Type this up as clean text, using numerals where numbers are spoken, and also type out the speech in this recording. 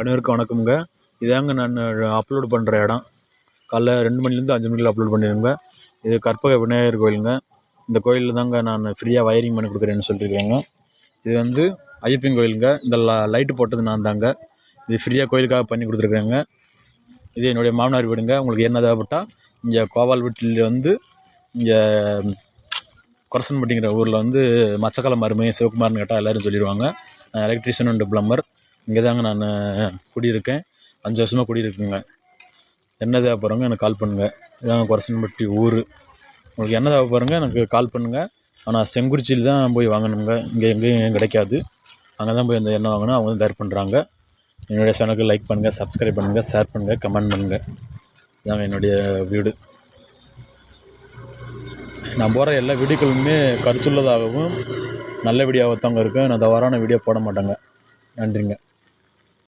அனைவருக்கும் வணக்கமுங்க. இதாங்க நான் அப்லோடு பண்ணுற இடம். காலைல 2 மணிலேருந்து 5 மணிக்குள்ள அப்லோட் பண்ணிடுங்க. இது கற்பக விநாயகர் கோயிலுங்க. இந்த கோயிலில் தாங்க நான் ஃப்ரீயாக வயரிங் பண்ணி கொடுக்குறேன்னு சொல்லியிருக்கேங்க. இது வந்து ஐயப்பன் கோயிலுங்க. இந்த லைட்டு போட்டது நான் தாங்க. இது ஃப்ரீயாக கோயிலுக்காக பண்ணி கொடுத்துருக்குறேங்க. இது என்னுடைய மாமனார் வீடுங்க. உங்களுக்கு என்ன தேவைப்பட்டால் இங்கே கோவால் வீட்டில் வந்து இங்கே கொரசன்பட்டிங்கிற ஊரில் வந்து மச்சக்கால மருமை சிவகுமார்னு கேட்டால் எல்லோரும் சொல்லிடுவாங்க. நான் எலக்ட்ரிஷியன் அண்டு ப்ளம்பர். இங்கே தாங்க நான் குடியிருக்கேன். 5 வருஷமாக குடியிருக்குங்க. என்ன தேவைப்படுறவங்க எனக்கு கால் பண்ணுங்கள். இதாங்க கொரசன்பட்டி ஊர். உங்களுக்கு என்ன தேவைப்படுறங்க எனக்கு கால் பண்ணுங்கள். ஆனால் செங்குறிச்சியில் தான் போய் வாங்கணுங்க. இங்கே எங்கேயும் கிடைக்காது. அங்கே தான் போய் அந்த எண்ணெய் வாங்கணும். அவங்க வந்து தயார் பண்ணுறாங்க. என்னுடைய சேனலுக்கு லைக் பண்ணுங்கள், சப்ஸ்கிரைப் பண்ணுங்கள், ஷேர் பண்ணுங்கள், கமெண்ட் பண்ணுங்கள். இதாங்க என்னுடைய வீடு. நான் போகிற எல்லா வீடியோக்களுமே கருத்துள்ளதாகவும் நல்ல வீடியோவாக தாங்க இருக்குது. நான் தவறான வீடியோ போட மாட்டேங்க. நன்றிங்க.